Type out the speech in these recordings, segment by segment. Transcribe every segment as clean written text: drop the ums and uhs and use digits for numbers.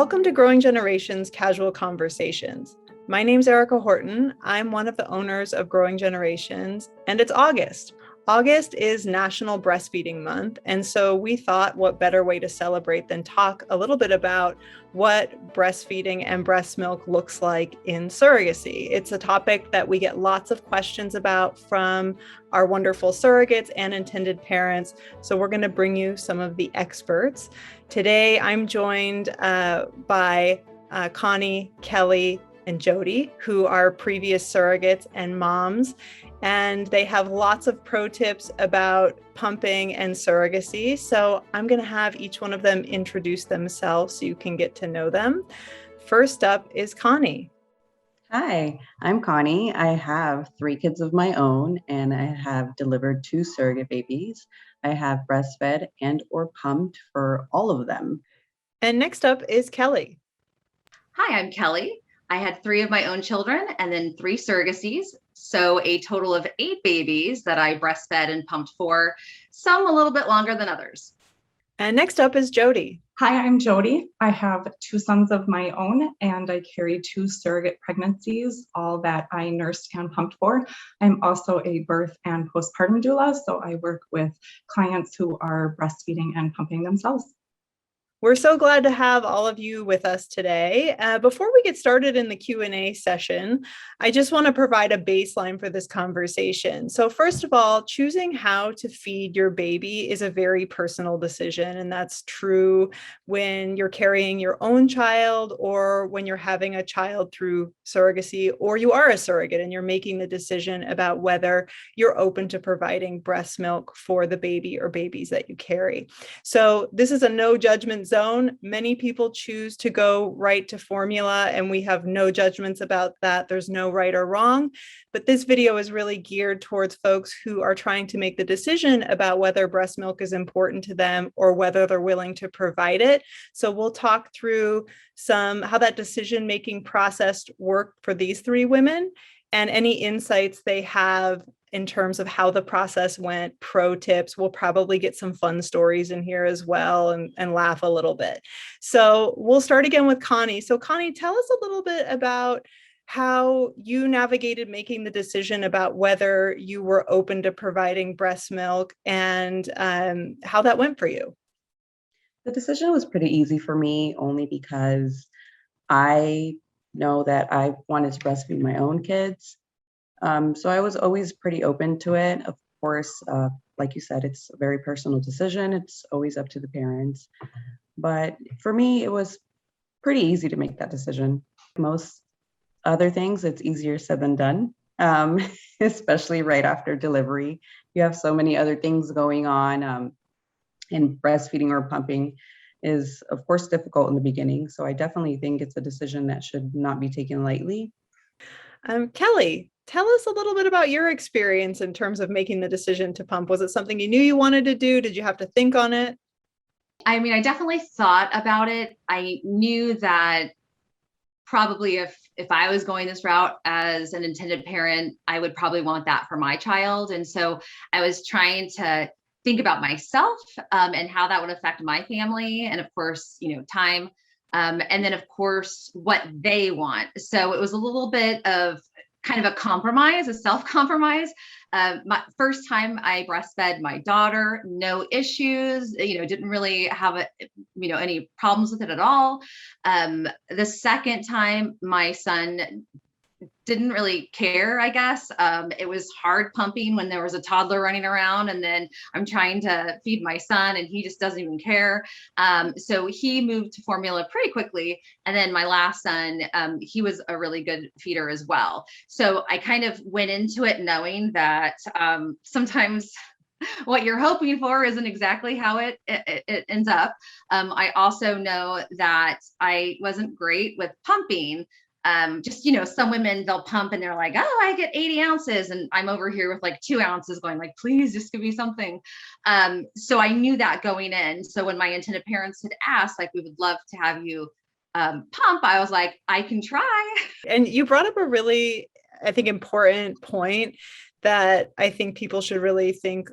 Welcome to Growing Generations Casual Conversations. My name's Erica Horton. I'm one of the owners of Growing Generations, and it's August. August is National Breastfeeding Month, and so we thought what better way to celebrate than talk a little bit about what breastfeeding and breast milk looks like in surrogacy. It's a topic that we get lots of questions about from our wonderful surrogates and intended parents, so we're going to bring you some of the experts. Today, I'm joined by Connie, Kelly, and Jody, who are previous surrogates and moms, and they have lots of pro tips about pumping and surrogacy. So I'm going to have each one of them introduce themselves so you can get to know them. First up is Connie. Hi, I'm Connie. I have 3 kids of my own, and I have delivered 2 surrogate babies. I have breastfed and or pumped for all of them. And next up is Kelly. Hi, I'm Kelly. I had 3 of my own children and then 3 surrogacies. So a total of 8 babies that I breastfed and pumped for, some a little bit longer than others. And next up is Jody. Hi, I'm Jody. I have 2 sons of my own, and I carry 2 surrogate pregnancies, all that I nursed and pumped for. I'm also a birth and postpartum doula, so I work with clients who are breastfeeding and pumping themselves. We're so glad to have all of you with us today. Before we get started in the Q&A session, I just want to provide a baseline for this conversation. So first of all, choosing how to feed your baby is a very personal decision, and that's true when you're carrying your own child or when you're having a child through surrogacy, or you are a surrogate and you're making the decision about whether you're open to providing breast milk for the baby or babies that you carry. So this is a no judgment zone. Many people choose to go right to formula, and we have no judgments about that. There's no right or wrong, but this video is really geared towards folks who are trying to make the decision about whether breast milk is important to them or whether they're willing to provide it. So we'll talk through how that decision-making process worked for these 3 women and any insights they have in terms of how the process went, pro tips. We'll probably get some fun stories in here as well and laugh a little bit. So we'll start again with Connie. So Connie, tell us a little bit about how you navigated making the decision about whether you were open to providing breast milk and how that went for you. The decision was pretty easy for me only because I know that I wanted to breastfeed my own kids. So I was always pretty open to it. Of course, like you said, it's a very personal decision. It's always up to the parents. But for me, it was pretty easy to make that decision. Most other things, it's easier said than done, especially right after delivery. You have so many other things going on, and breastfeeding or pumping is, of course, difficult in the beginning. So I definitely think it's a decision that should not be taken lightly. Kelly, tell us a little bit about your experience in terms of making the decision to pump. Was it something you knew you wanted to do? Did you have to think on it? I mean, I definitely thought about it. I knew that probably if I was going this route as an intended parent, I would probably want that for my child. And so I was trying to think about myself and how that would affect my family. And of course, time. And then of course, what they want. So it was a little bit of kind of a compromise, a self-compromise. My first time I breastfed my daughter, no issues, didn't really have any problems with it at all. The second time my son didn't really care, I guess. It was hard pumping when there was a toddler running around, and then I'm trying to feed my son and he just doesn't even care. So he moved to formula pretty quickly. And then my last son, he was a really good feeder as well. So I kind of went into it knowing that sometimes what you're hoping for isn't exactly how it ends up. I also know that I wasn't great with pumping. Some women, they'll pump and they're like, oh, I get 80 ounces. And I'm over here with like 2 ounces going like, please just give me something. So I knew that going in. So when my intended parents had asked, like, we would love to have you pump, I was like, I can try. And you brought up a really, I think, important point that I think people should really think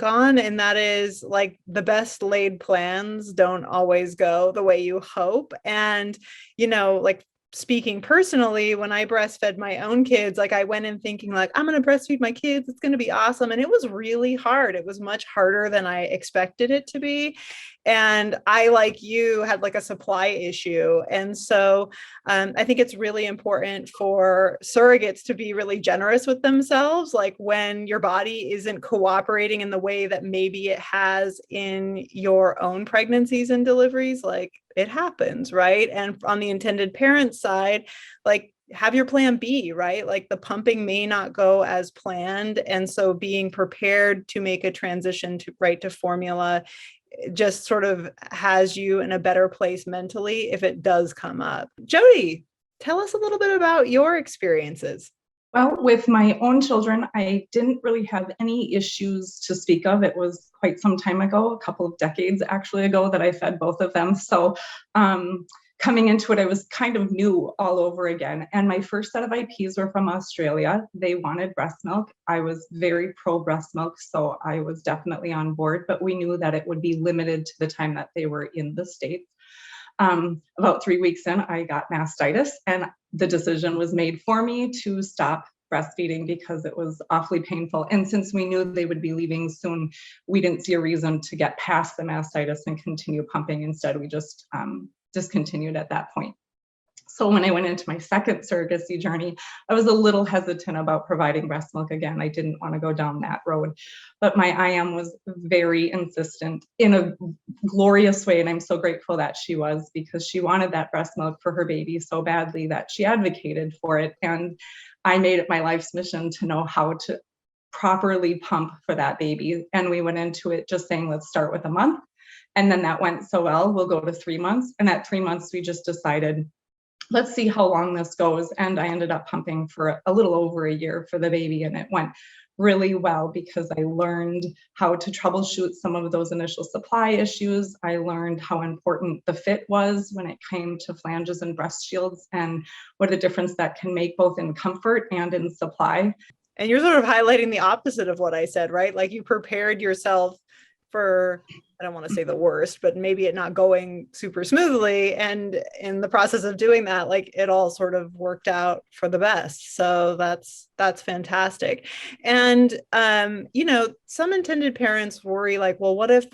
on, and that is like the best laid plans don't always go the way you hope. And like speaking personally, when I breastfed my own kids, like I went in thinking like, I'm going to breastfeed my kids, it's going to be awesome. And it was really hard. It was much harder than I expected it to be. And I, like you, had like a supply issue. And so I think it's really important for surrogates to be really generous with themselves. Like when your body isn't cooperating in the way that maybe it has in your own pregnancies and deliveries, like it happens, right? And on the intended parent side, like have your plan B, right? Like the pumping may not go as planned. And so being prepared to make a transition to formula just sort of has you in a better place mentally if it does come up. Jody, tell us a little bit about your experiences. Well, with my own children, I didn't really have any issues to speak of. It was quite some time ago, a couple of decades actually ago, that I fed both of them. So coming into it, I was kind of new all over again. And my first set of IPs were from Australia. They wanted breast milk. I was very pro breast milk, so I was definitely on board, but we knew that it would be limited to the time that they were in the States. About 3 weeks in, I got mastitis, and the decision was made for me to stop breastfeeding because it was awfully painful. And since we knew they would be leaving soon, we didn't see a reason to get past the mastitis and continue pumping. Instead, we just discontinued at that point. So when I went into my second surrogacy journey, I was a little hesitant about providing breast milk again. I didn't want to go down that road, but my IM was very insistent in a glorious way. And I'm so grateful that she was, because she wanted that breast milk for her baby so badly that she advocated for it. And I made it my life's mission to know how to properly pump for that baby. And we went into it just saying, let's start with a month. And then that went so well, we'll go to 3 months. And at 3 months, we just decided, let's see how long this goes. And I ended up pumping for a little over a year for the baby. And it went really well because I learned how to troubleshoot some of those initial supply issues. I learned how important the fit was when it came to flanges and breast shields, and what a difference that can make both in comfort and in supply. And you're sort of highlighting the opposite of what I said, right? Like you prepared yourself for, I don't want to say the worst, but maybe it not going super smoothly. And in the process of doing that, like it all sort of worked out for the best. So that's fantastic. And, some intended parents worry like, well, what if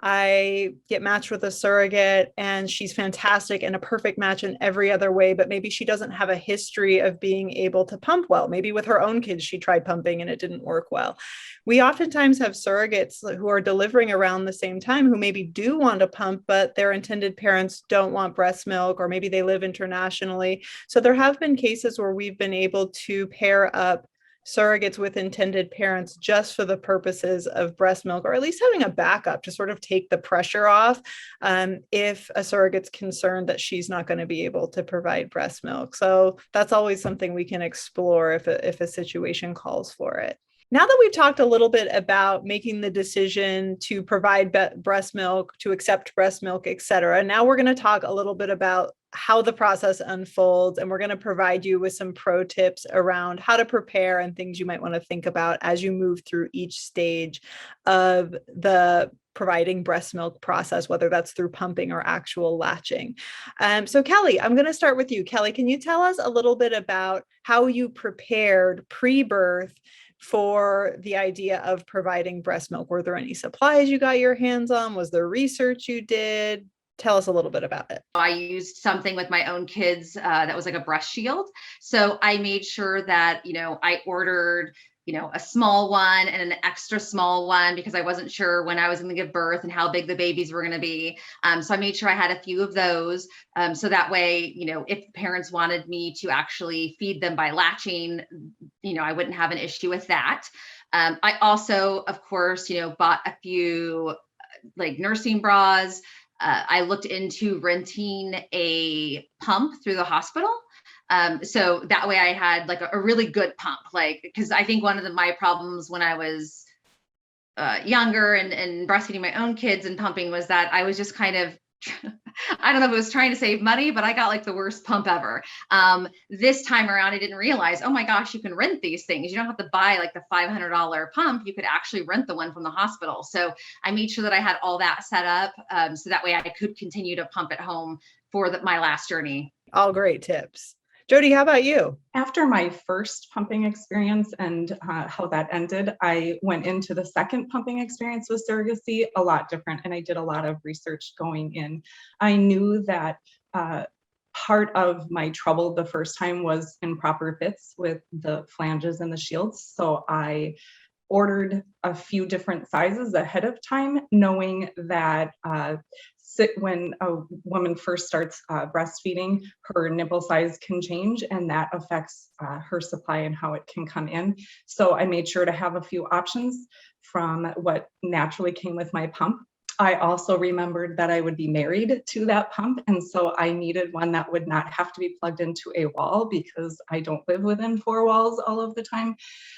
I get matched with a surrogate and she's fantastic and a perfect match in every other way, but maybe she doesn't have a history of being able to pump well. Maybe with her own kids, she tried pumping and it didn't work well. We oftentimes have surrogates who are delivering around the same time who maybe do want to pump, but their intended parents don't want breast milk, or maybe they live internationally. So there have been cases where we've been able to pair up surrogates with intended parents just for the purposes of breast milk, or at least having a backup to sort of take the pressure off if a surrogate's concerned that she's not going to be able to provide breast milk. So that's always something we can explore if a situation calls for it. Now that we've talked a little bit about making the decision to provide breast milk, to accept breast milk, et cetera, now we're going to talk a little bit about how the process unfolds, and we're going to provide you with some pro tips around how to prepare and things you might want to think about as you move through each stage of the providing breast milk process, whether that's through pumping or actual latching. So Kelly, I'm going to start with you. Kelly, can you tell us a little bit about how you prepared pre-birth for the idea of providing breast milk? Were there any supplies you got your hands on? Was there research you did? Tell us a little bit about it. I used something with my own kids that was like a breast shield. So I made sure that, I ordered, a small one and an extra small one because I wasn't sure when I was going to give birth and how big the babies were going to be. So I made sure I had a few of those. So that way, if parents wanted me to actually feed them by latching, I wouldn't have an issue with that. I also, of course, bought a few like nursing bras. I looked into renting a pump through the hospital. So that way I had like a really good pump, because I think one of my problems when I was younger and breastfeeding my own kids and pumping was that I was just kind of I don't know if it was trying to save money, but I got like the worst pump ever. This time around, I didn't realize, oh my gosh, you can rent these things. You don't have to buy like the $500 pump. You could actually rent the one from the hospital. So I made sure that I had all that set up, so that way I could continue to pump at home for my last journey. All great tips. Jody, how about you? After my first pumping experience and how that ended, I went into the second pumping experience with surrogacy a lot different, and I did a lot of research going in. I knew that part of my trouble the first time was improper fits with the flanges and the shields. So I ordered a few different sizes ahead of time, knowing that when a woman first starts breastfeeding, her nipple size can change, and that affects her supply and how it can come in. So I made sure to have a few options from what naturally came with my pump. I also remembered that I would be married to that pump, and so I needed one that would not have to be plugged into a wall because I don't live within 4 walls all of the time.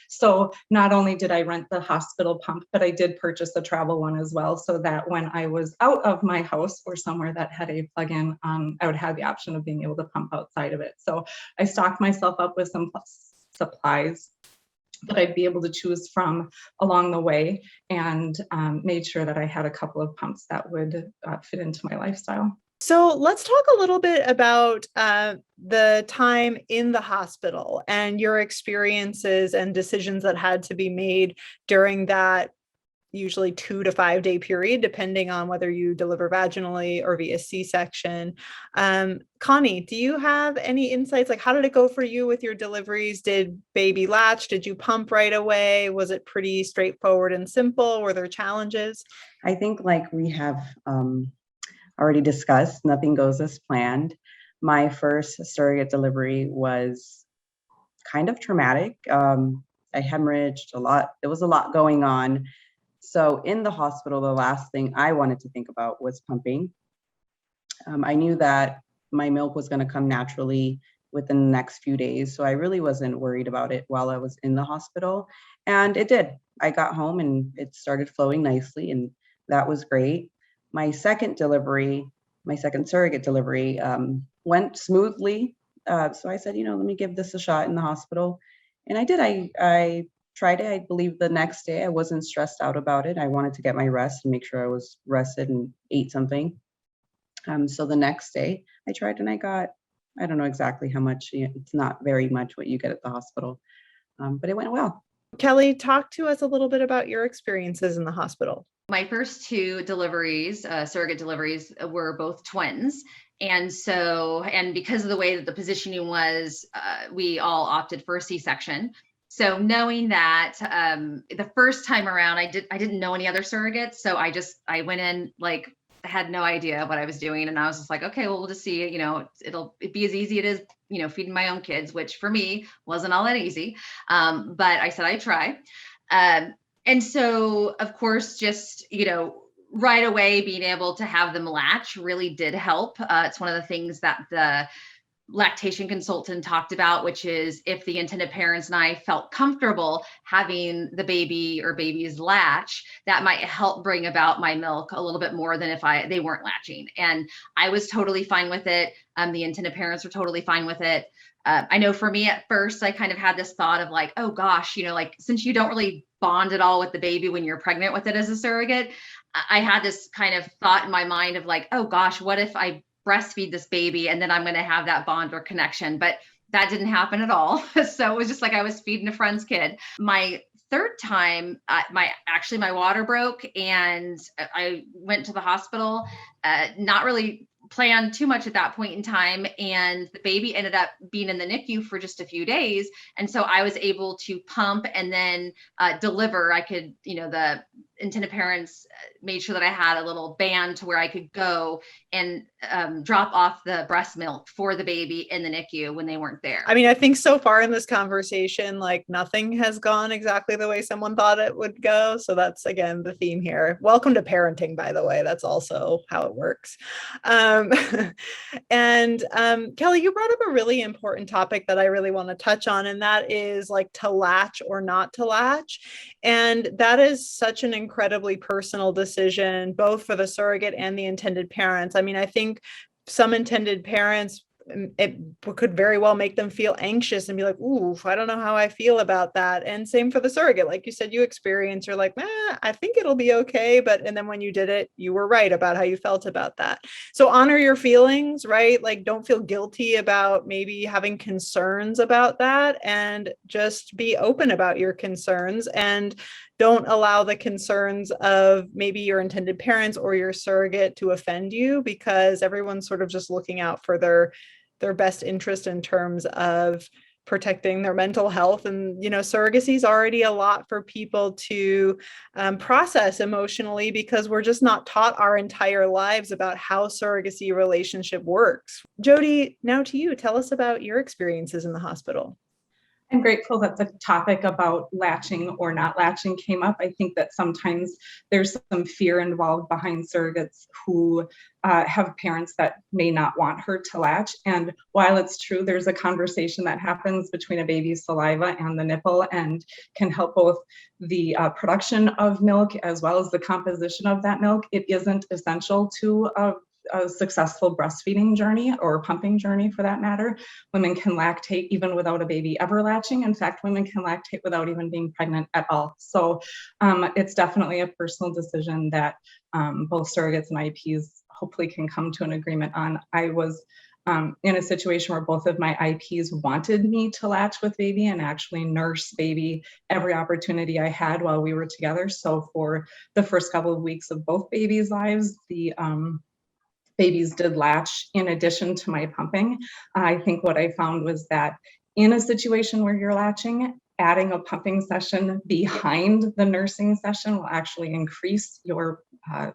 So not only did I rent the hospital pump, but I did purchase a travel one as well, so that when I was out of my house or somewhere that had a plug-in, I would have the option of being able to pump outside of it. So I stocked myself up with some supplies that I'd be able to choose from along the way, and made sure that I had a couple of pumps that would fit into my lifestyle. So let's talk a little bit about the time in the hospital and your experiences and decisions that had to be made during that usually 2 to 5 day period, depending on whether you deliver vaginally or via C-section. Connie, do you have any insights? Like, how did it go for you with your deliveries? Did baby latch? Did you pump right away? Was it pretty straightforward and simple? Were there challenges? I think, like we have already discussed, nothing goes as planned. My first surrogate delivery was kind of traumatic. I hemorrhaged a lot. There was a lot going on. So in the hospital, the last thing I wanted to think about was pumping. I knew that my milk was going to come naturally within the next few days, so I really wasn't worried about it while I was in the hospital. And it did. I got home and it started flowing nicely, and that was great. My second surrogate delivery went smoothly. So I said, let me give this a shot in the hospital. And I did. I tried it. I believe the next day. I wasn't stressed out about it. I wanted to get my rest and make sure I was rested and ate something. So the next day I tried, and I got, I don't know exactly how much. It's not very much what you get at the hospital, but it went well. Kelly, talk to us a little bit about your experiences in the hospital. My first 2 deliveries, surrogate deliveries, were both twins. And because of the way that the positioning was, we all opted for a C-section. So knowing that the first time around, I didn't know any other surrogates. So I went in like, I had no idea what I was doing. And I was just like, okay, well, we'll just see, it'll be as easy as it is, feeding my own kids, which for me wasn't all that easy. But I said, I'd try. And so, of course, just, right away, being able to have them latch really did help. It's one of the things that the lactation consultant talked about, which is if the intended parents and I felt comfortable having the baby or babies latch, that might help bring about my milk a little bit more than if they weren't latching. And I was totally fine with it. The intended parents were totally fine with it. I know for me at first, I kind of had this thought of like, oh gosh, like since you don't really bond at all with the baby when you're pregnant with it as a surrogate, I had this kind of thought in my mind of like, oh gosh, what if I breastfeed this baby and then I'm going to have that bond or connection? But that didn't happen at all. So it was just like I was feeding a friend's kid. My third time, my water broke and I went to the hospital, not really planned too much at that point in time. And the baby ended up being in the NICU for just a few days. And so I was able to pump and then deliver. I could, the intended parents made sure that I had a little band to where I could go and drop off the breast milk for the baby in the NICU when they weren't there. I mean, I think so far in this conversation, like nothing has gone exactly the way someone thought it would go. So that's, again, the theme here. Welcome to parenting, by the way. That's also how it works. And Kelly, you brought up a really important topic that I really want to touch on, and that is like to latch or not to latch. And that is such an incredibly personal decision, both for the surrogate and the intended parents. I mean, I think some intended parents, it could very well make them feel anxious and be like, ooh, I don't know how I feel about that. And same for the surrogate. Like you said, you experience, you're like, I think it'll be okay. And then when you did it, you were right about how you felt about that. So honor your feelings, right? Like don't feel guilty about maybe having concerns about that, and just be open about your concerns, and don't allow the concerns of maybe your intended parents or your surrogate to offend you, because everyone's sort of just looking out for their best interest in terms of protecting their mental health. And surrogacy is already a lot for people to process emotionally, because we're just not taught our entire lives about how surrogacy relationship works. Jody, now to you. Tell us about your experiences in the hospital. I'm grateful that the topic about latching or not latching came up. I think that sometimes there's some fear involved behind surrogates who have parents that may not want her to latch. And while it's true, there's a conversation that happens between a baby's saliva and the nipple and can help both the production of milk as well as the composition of that milk. It isn't essential to a successful breastfeeding journey or pumping journey for that matter. Women can lactate even without a baby ever latching. In fact, women can lactate without even being pregnant at all. So it's definitely a personal decision that both surrogates and IPs hopefully can come to an agreement on. I was in a situation where both of my IPs wanted me to latch with baby and actually nurse baby every opportunity I had while we were together. So for the first couple of weeks of both babies' lives, the babies did latch in addition to my pumping. I think what I found was that in a situation where you're latching, adding a pumping session behind the nursing session will actually increase your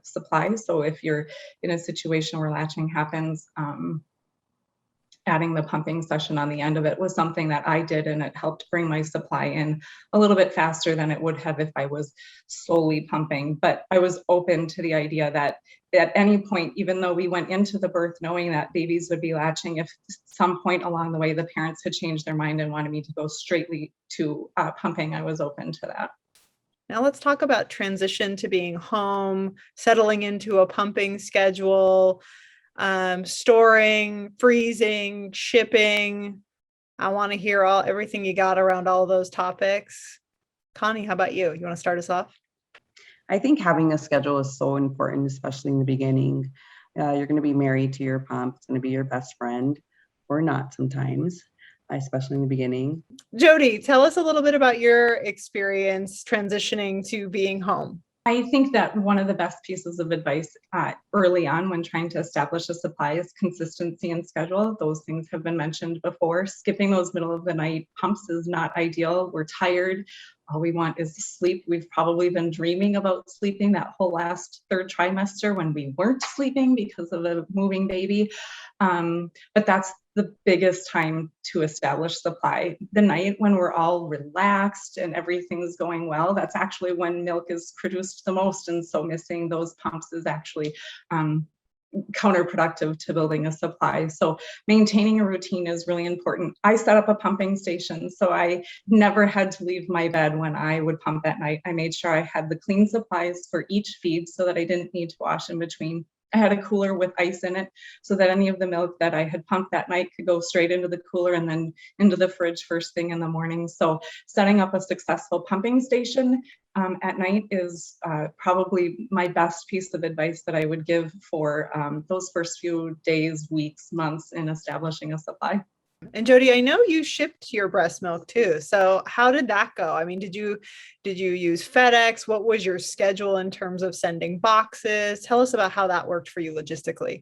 supply. So if you're in a situation where latching happens, adding the pumping session on the end of it was something that I did, and it helped bring my supply in a little bit faster than it would have if I was solely pumping. But I was open to the idea that at any point, even though we went into the birth knowing that babies would be latching, if some point along the way the parents had changed their mind and wanted me to go straightly to pumping, I was open to that. Now let's talk about transition to being home, settling into a pumping schedule, storing, freezing, shipping. I want to hear everything you got around all those topics. Connie, how about you? You want to start us off? I think having a schedule is so important, especially in the beginning. You're going to be married to your pump. It's going to be your best friend, or not sometimes, especially in the beginning. Jody, tell us a little bit about your experience transitioning to being home. I think that one of the best pieces of advice early on when trying to establish a supply is consistency and schedule. Those things have been mentioned before. Skipping those middle of the night pumps is not ideal. We're tired. All we want is to sleep. We've probably been dreaming about sleeping that whole last third trimester when we weren't sleeping because of a moving baby. But that's the biggest time to establish supply. The night when we're all relaxed and everything's going well, that's actually when milk is produced the most. And so missing those pumps is actually counterproductive to building a supply. So maintaining a routine is really important. I set up a pumping station, so I never had to leave my bed when I would pump at night. I made sure I had the clean supplies for each feed so that I didn't need to wash in between. I had a cooler with ice in it so that any of the milk that I had pumped that night could go straight into the cooler and then into the fridge first thing in the morning. So setting up a successful pumping station at night is probably my best piece of advice that I would give for those first few days, weeks, months in establishing a supply. And Jody, I know you shipped your breast milk too. So how did that go? I mean, did you use FedEx? What was your schedule in terms of sending boxes? Tell us about how that worked for you logistically.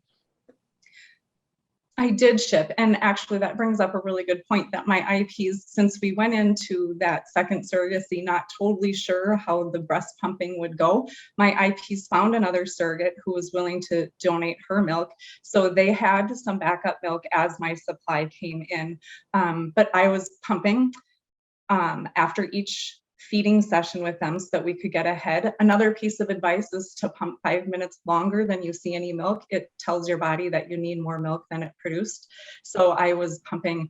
I did ship, and actually that brings up a really good point that my IPs, since we went into that second surrogacy not totally sure how the breast pumping would go, my IPs found another surrogate who was willing to donate her milk. So they had some backup milk as my supply came in, but I was pumping after each feeding session with them so that we could get ahead. Another piece of advice is to pump 5 minutes longer than you see any milk. It tells your body that you need more milk than it produced. So I was pumping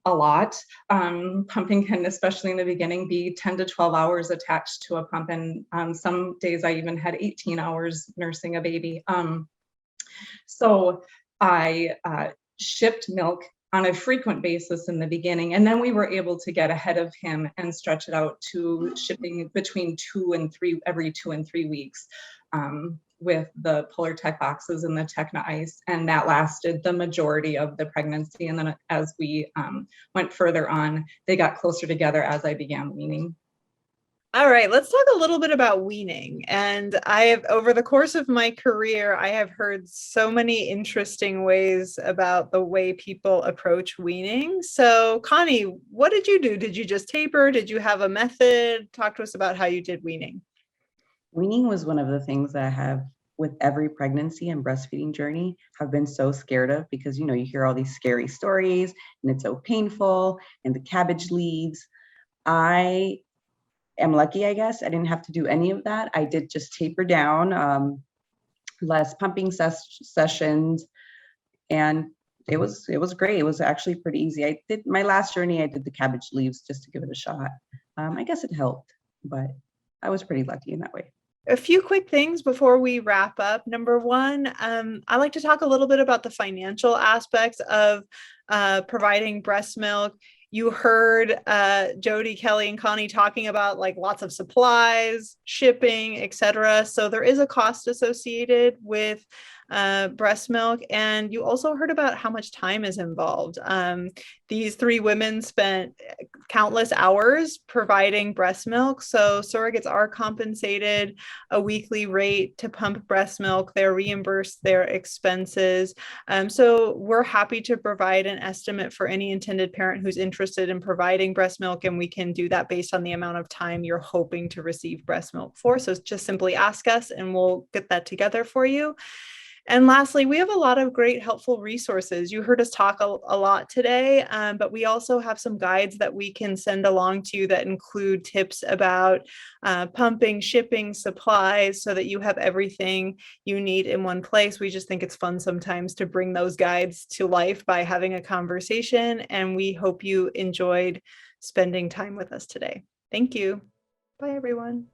a lot. Pumping can, especially in the beginning, be 10 to 12 hours attached to a pump. And some days I even had 18 hours nursing a baby. So I shipped milk on a frequent basis in the beginning. And then we were able to get ahead of him and stretch it out to shipping between every 2 and 3 weeks. With the Polar Tech boxes and the Techna Ice, and that lasted the majority of the pregnancy. And then as we went further on, they got closer together as I began weaning. All right, let's talk a little bit about weaning. And I have, over the course of my career, I have heard so many interesting ways about the way people approach weaning. So, Connie, what did you do? Did you just taper? Did you have a method? Talk to us about how you did weaning. Weaning was one of the things that I have with every pregnancy and breastfeeding journey have been so scared of, because you hear all these scary stories and it's so painful and the cabbage leaves. I am lucky, I guess. I didn't have to do any of that. I did just taper down, less pumping sessions, and it was great. It was actually pretty easy. I did my last journey, I did the cabbage leaves just to give it a shot. I guess it helped, but I was pretty lucky in that way. A few quick things before we wrap up. Number one, I like to talk a little bit about the financial aspects of providing breast milk. You heard Jody, Kelly, and Connie talking about like lots of supplies, shipping, etc. So there is a cost associated with breast milk. And you also heard about how much time is involved. These 3 women spent countless hours providing breast milk. So surrogates are compensated a weekly rate to pump breast milk. They're reimbursed their expenses. So we're happy to provide an estimate for any intended parent who's interested in providing breast milk, and we can do that based on the amount of time you're hoping to receive breast milk for. So just simply ask us and we'll get that together for you. And lastly, we have a lot of great helpful resources. You heard us talk a lot today, but we also have some guides that we can send along to you that include tips about pumping, shipping, supplies, so that you have everything you need in one place. We just think it's fun sometimes to bring those guides to life by having a conversation, and we hope you enjoyed spending time with us today. Thank you. Bye, everyone.